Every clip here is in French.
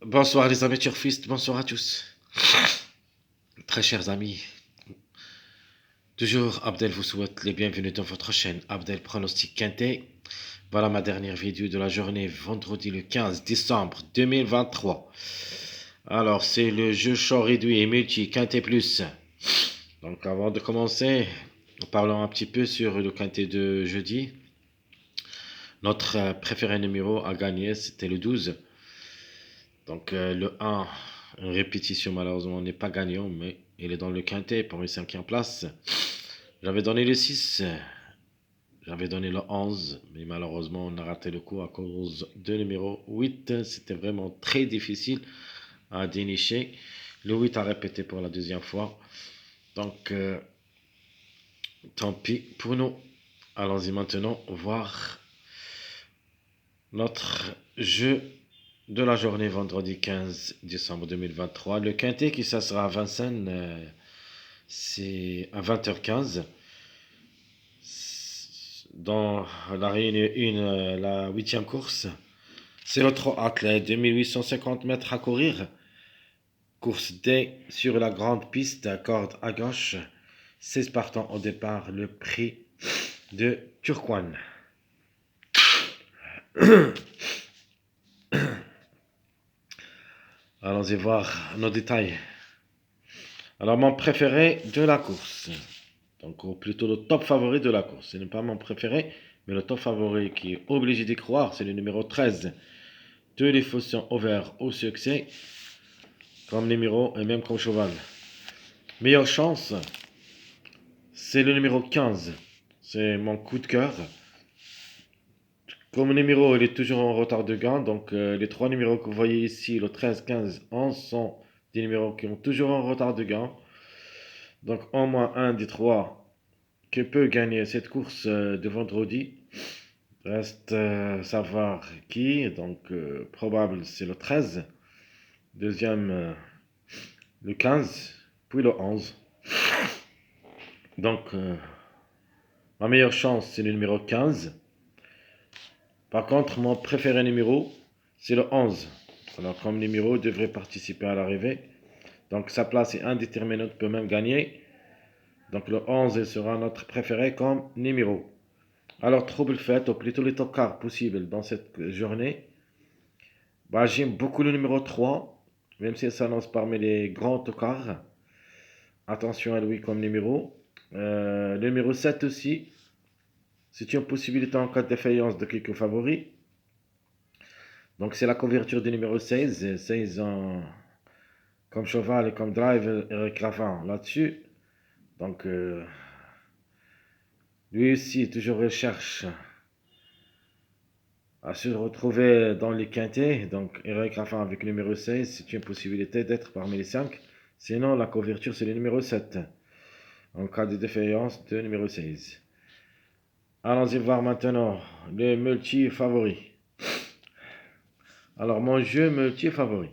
Bonsoir les amis turfistes, bonsoir à tous. Très chers amis, toujours Abdel vous souhaite les bienvenus dans votre chaîne Abdel Pronostic Quintet. Voilà ma dernière vidéo de la journée, vendredi le 15 décembre 2023. Alors c'est le jeu short réduit et multi Quintet Plus. Donc avant de commencer, parlons un petit peu sur le Quintet de jeudi. Notre préféré numéro à gagner, c'était le 12. Donc le 1, une répétition malheureusement n'est pas gagnant, mais il est dans le quintet pour une cinquième place. J'avais donné le 6, j'avais donné le 11, mais malheureusement on a raté le coup à cause de numéro 8. C'était vraiment très difficile à dénicher. Le 8 a répété pour la deuxième fois. Donc tant pis pour nous. Allons-y maintenant voir notre jeu de la journée vendredi 15 décembre 2023. Le quintet qui ça sera à Vincennes, c'est à 20h15. Dans la réunion 1, la huitième course, c'est le trot athlète, 2850 mètres à courir. Course D sur la grande piste, corde à gauche. 16 partants au départ, le prix de Turquoise. Allons-y voir nos détails. Alors, mon préféré de la course. Donc, ou plutôt le top favori de la course. Ce n'est pas mon préféré, mais le top favori qui est obligé d'y croire, c'est le numéro 13 de l'Effusion Over au succès, comme numéro et même comme cheval. Meilleure chance, c'est le numéro 15. C'est mon coup de cœur. Comme numéro, il est toujours en retard de gain. Donc, les trois numéros que vous voyez ici, le 13, 15, 11, sont des numéros qui ont toujours en retard de gain. Donc, au moins un des trois qui peut gagner cette course de vendredi. Reste savoir qui. Donc, probable, c'est le 13. Deuxième, le 15. Puis le 11. Donc, ma meilleure chance, c'est le numéro 15. Par contre, mon préféré numéro, c'est le 11. Alors, comme numéro, il devrait participer à l'arrivée. Donc, sa place est indéterminée, peut même gagner. Donc, le 11 il sera notre préféré comme numéro. Alors, trouble fait, au plutôt les tocards possibles dans cette journée. Bah, j'aime beaucoup le numéro 3, même si ça s'annonce parmi les grands tocards. Attention à lui comme numéro. Le numéro 7 aussi. C'est une possibilité en cas de défaillance de quelques favoris. Donc, c'est la couverture du numéro 16. 16 comme cheval et comme drive, Eric Ravin là-dessus. Donc, lui aussi, toujours recherche à se retrouver dans les quintés. Donc, Eric Raffin avec le numéro 16, c'est une possibilité d'être parmi les 5. Sinon, la couverture, c'est le numéro 7. En cas de défaillance de numéro 16. Allons-y voir maintenant le multi-favori. Alors, mon jeu multi-favori.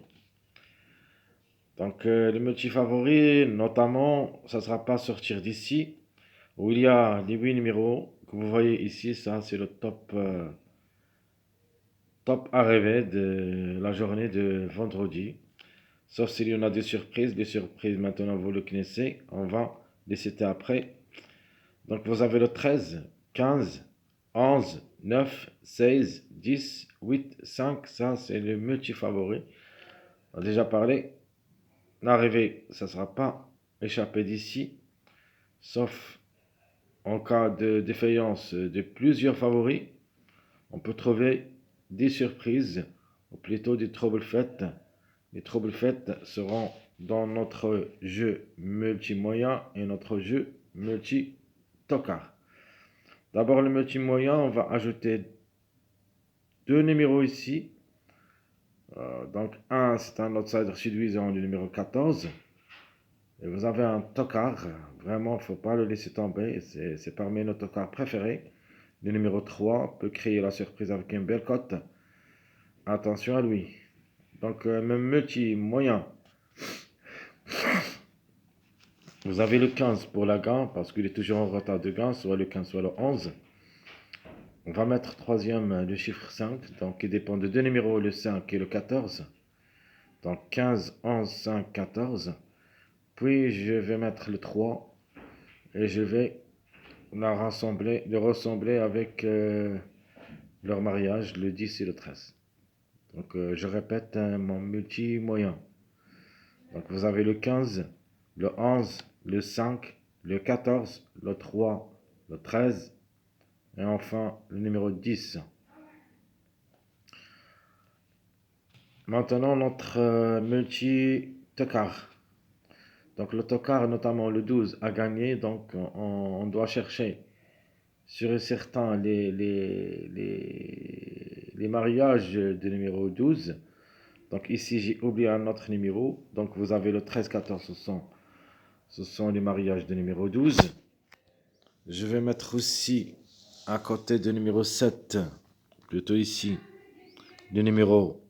Donc, le multi-favori, notamment, ça ne sera pas sortir d'ici, où il y a les 8 numéros que vous voyez ici. Ça, c'est le top arrivé de la journée de vendredi. Sauf s'il y en a des surprises. Les surprises, maintenant, vous le connaissez. On va les citer après. Donc, vous avez le 13, 15, 11, 9, 16, 10, 8, 5. Ça, c'est le multi-favori. On a déjà parlé. L'arrivée, ça ne sera pas échappé d'ici. Sauf en cas de défaillance de plusieurs favoris. On peut trouver des surprises, ou plutôt des troubles faits. Les troubles faits seront dans notre jeu multi-moyen et notre jeu multi-tocard. D'abord, le multi-moyen, on va ajouter deux numéros ici. Donc, un, c'est un outsider séduisant, le numéro 14. Et vous avez un tocard. Vraiment, il ne faut pas le laisser tomber. C'est parmi nos tocards préférés. Le numéro 3 peut créer la surprise avec une belle cote. Attention à lui. Donc, même multi-moyen. Vous avez le 15 pour la gain, parce qu'il est toujours en retard de gain, soit le 15, soit le 11. On va mettre troisième le chiffre 5, donc il dépend de deux numéros, le 5 et le 14. Donc 15, 11, 5, 14. Puis je vais mettre le 3 et je vais le rassembler avec leur mariage, le 10 et le 13. Donc je répète mon multi-moyen. Donc vous avez le 15, le 11, le 5, le 14, le 3, le 13 et enfin le numéro 10. Maintenant notre multi-tokar. Donc le tokar, notamment le 12, a gagné. Donc on doit chercher sur et certain les mariages de numéro 12. Donc ici j'ai oublié un autre numéro. Donc vous avez le 13, 14, ce sont les mariages de numéro 12. Je vais mettre aussi à côté de numéro 7, plutôt ici, le numéro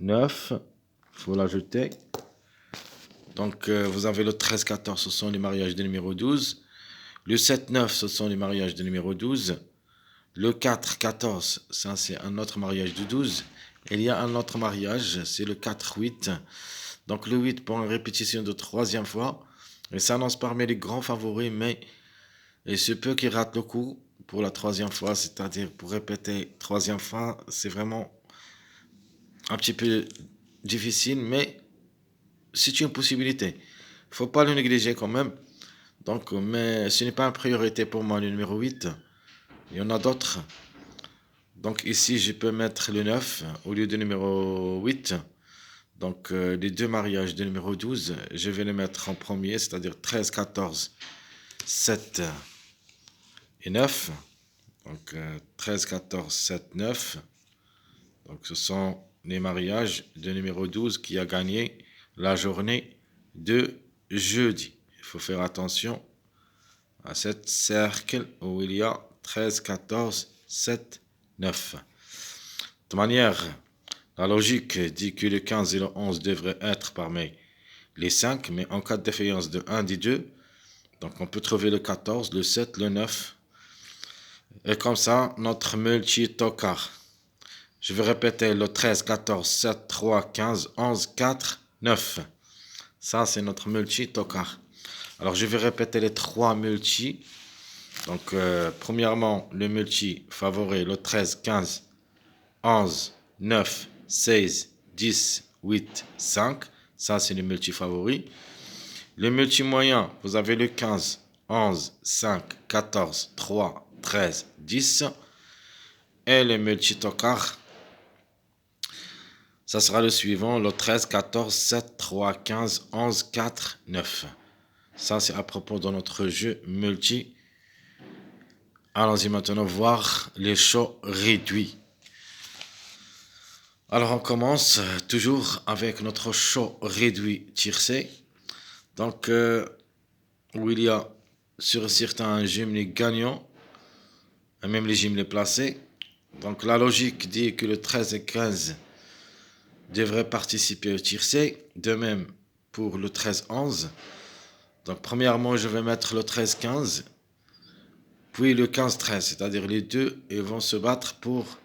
9. Il faut l'ajouter. Donc vous avez le 13, 14, ce sont les mariages de numéro 12. Le 7, 9, ce sont les mariages de numéro 12. Le 4, 14, ça c'est un autre mariage de 12. Il y a un autre mariage, c'est le 4, 8. Donc le 8 pour une répétition de troisième fois. Et ça annonce parmi les grands favoris, mais il se peut qu'il rate le coup pour la troisième fois, c'est-à-dire pour répéter troisième fois, c'est vraiment un petit peu difficile, mais c'est une possibilité. Il ne faut pas le négliger quand même. Donc, mais ce n'est pas une priorité pour moi, le numéro 8. Il y en a d'autres. Donc ici, je peux mettre le 9 au lieu du numéro 8. Donc les deux mariages de numéro 12, je vais les mettre en premier, c'est-à-dire 13, 14, 7 et 9. Donc 13, 14, 7, 9. Donc ce sont les mariages de numéro 12 qui a gagné la journée de jeudi. Il faut faire attention à cette cercle où il y a 13, 14, 7, 9. De toute manière, la logique dit que le 15 et le 11 devraient être parmi les 5, mais en cas de défaillance de 1 des deux, donc on peut trouver le 14, le 7, le 9. Et comme ça, notre multi-tokar. Je vais répéter le 13, 14, 7, 3, 15, 11, 4, 9. Ça, c'est notre multi-tokar. Alors, je vais répéter les trois multi. Donc, premièrement, le multi favori, le 13, 15, 11, 9, 16, 10, 8, 5. Ça, c'est le multi favori. Le multi moyen, vous avez le 15, 11, 5, 14, 3, 13, 10. Et le multi tokar, ça sera le suivant, le 13, 14, 7, 3, 15, 11, 4, 9. Ça, c'est à propos de notre jeu multi. Allons-y maintenant voir les shows réduits. Alors, on commence toujours avec notre show réduit tiercé. Donc, où il y a sur certains jumelés gagnants, et même les jumelés placés. Donc, la logique dit que le 13 et 15 devraient participer au tiercé. De même pour le 13-11. Donc, premièrement, je vais mettre le 13-15, puis le 15-13, c'est-à-dire les deux, ils vont se battre pour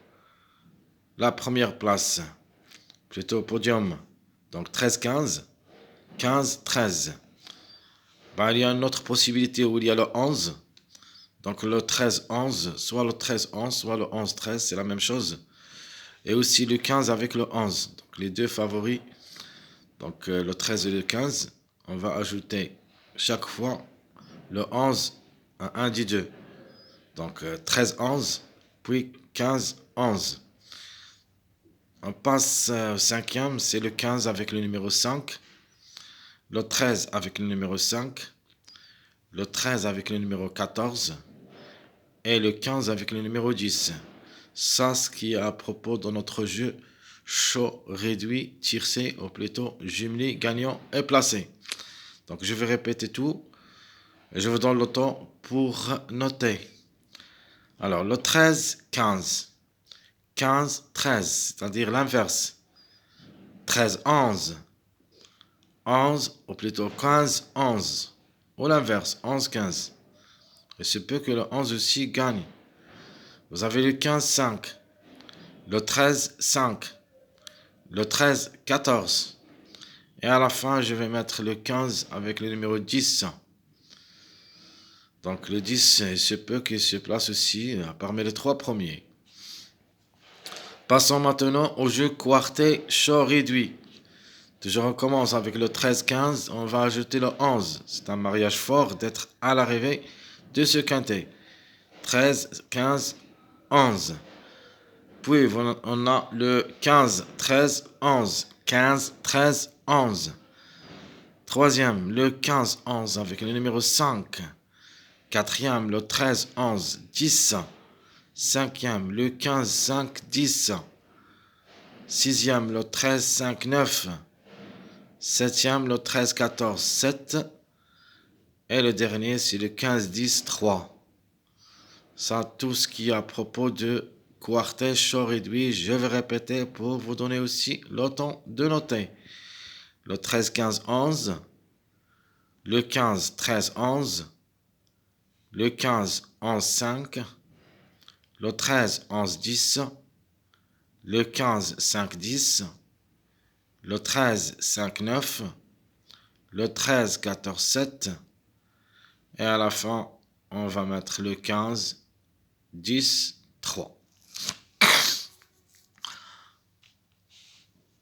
la première place, plutôt podium. Donc 13-15, 15-13. Ben, il y a une autre possibilité où il y a le 11. Donc le 13-11, soit le 13-11, soit le 11-13, c'est la même chose. Et aussi le 15 avec le 11. Donc les deux favoris, donc le 13 et le 15, on va ajouter chaque fois le 11 à un des deux. Donc 13-11, puis 15-11. On passe au cinquième, c'est le 15 avec le numéro 5, le 13 avec le numéro 5, le 13 avec le numéro 14 et le 15 avec le numéro 10. Ça, ce qui est à propos de notre jeu chaud, réduit, tiercé, ou plutôt jumelé, gagnant et placé. Donc je vais répéter tout et je vous donne le temps pour noter. Alors le 13, 15. 15, 13, c'est-à-dire l'inverse. 13, 11. 11, ou plutôt 15, 11. Ou l'inverse, 11, 15. Il se peut que le 11 aussi gagne. Vous avez le 15, 5. Le 13, 5. le 13, 14. Et à la fin, je vais mettre le 15 avec le numéro 10. Donc le 10, il se peut qu'il se place aussi parmi les 3 premiers. Passons maintenant au jeu quartet chaud réduit. Je recommence avec le 13-15, on va ajouter le 11. C'est un mariage fort d'être à l'arrivée de ce quintet. 13, 15, 11. Puis on a le 15, 13, 11. 15, 13, 11. Troisième, le 15, 11 avec le numéro 5. Quatrième, le 13, 11, 10. Cinquième, le 15, 5, 10. Sixième, le 13, 5, 9. Septième, le 13, 14, 7. Et le dernier, c'est le 15, 10, 3. Ça, tout ce qui est à propos de quartet chaud réduit, je vais répéter pour vous donner aussi le temps de noter. Le 13, 15, 11. Le 15, 13, 11. Le 15, 11, 5. Le 13, 11, 10. Le 15, 5, 10. Le 13, 5, 9. Le 13, 14, 7. Et à la fin, on va mettre le 15, 10, 3.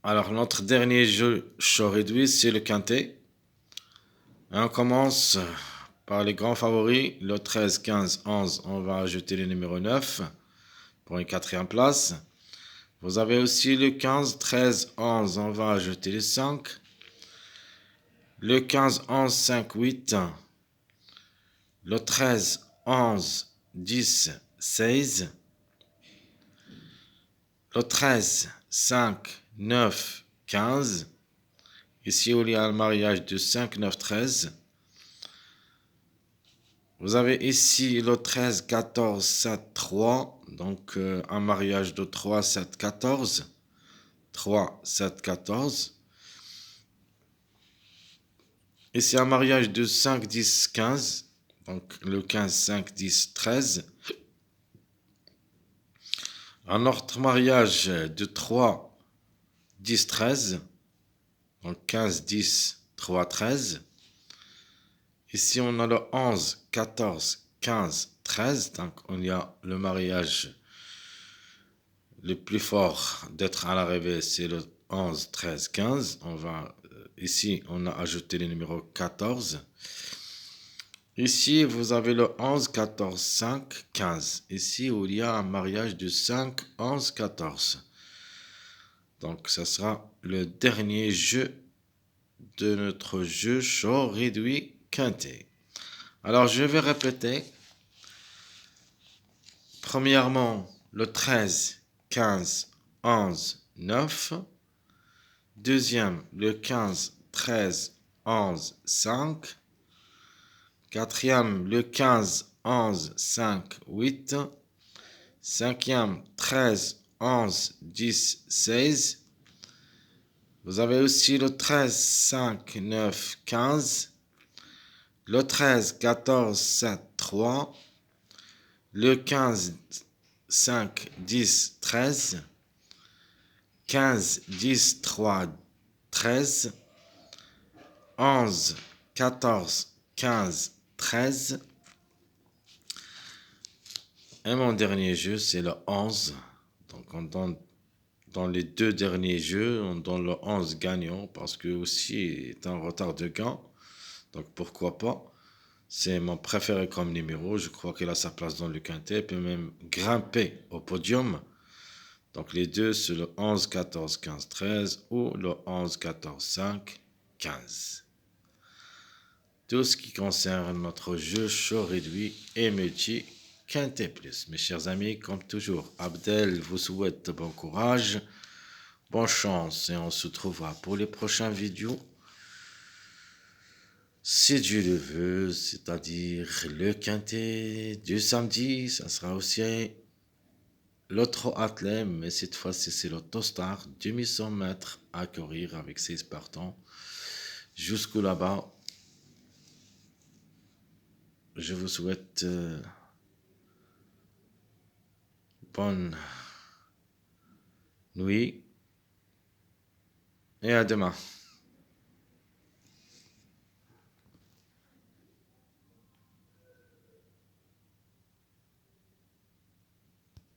Alors, notre dernier jeu chaud réduit, c'est le quintet. Et on commence par les grands favoris. Le 13, 15, 11, on va ajouter le numéro 9 pour une quatrième place. Vous avez aussi le 15, 13, 11, on va ajouter le 5. Le 15, 11, 5, 8. Le 13, 11, 10, 16. Le 13, 5, 9, 15. Ici, il y a le mariage de 5, 9, 13. Vous avez ici le 13, 14, 7, 3. Donc, un mariage de 3, 7, 14. 3, 7, 14. Ici, un mariage de 5, 10, 15. Donc, le 15, 5, 10, 13. Un autre mariage de 3, 10, 13. Donc, 15, 10, 3, 13. Ici, on a le 11, 14, 15, 13. Donc, on y a le mariage le plus fort d'être à l'arrivée, c'est le 11, 13, 15. Ici, on a ajouté le numéro 14. Ici, vous avez le 11, 14, 5, 15. Ici, il y a un mariage de 5, 11, 14. Donc, ça sera le dernier jeu de notre jeu chaud réduit quintet. Alors, je vais répéter. Premièrement, le 13, 15, 11, 9. Deuxième, le 15, 13, 11, 5. Quatrième, le 15, 11, 5, 8. Cinquième, 13, 11, 10, 16. Vous avez aussi le 13, 5, 9, 15. Le 13, 14, 7, 3. Le 15, 5, 10, 13. 15, 10, 3, 13. 11, 14, 15, 13. Et mon dernier jeu, c'est le 11. Donc, on donne, dans les deux derniers jeux, on donne le 11 gagnant parce que aussi il est en retard de gain. Donc, pourquoi pas. C'est mon préféré comme numéro. Je crois qu'il a sa place dans le quintet. Il peut même grimper au podium. Donc, les deux, c'est le 11, 14, 15, 13 ou le 11, 14, 5, 15. Tout ce qui concerne notre jeu chaud réduit et multi quintet plus. Mes chers amis, comme toujours, Abdel vous souhaite bon courage, bonne chance et on se trouvera pour les prochaines vidéos. Si Dieu le veut, c'est-à-dire le quintet du samedi, ça sera aussi l'autre athlète, mais cette fois-ci c'est l'autostar, 2100 mètres à courir avec 6 partants. Jusqu'au là-bas, je vous souhaite bonne nuit et à demain.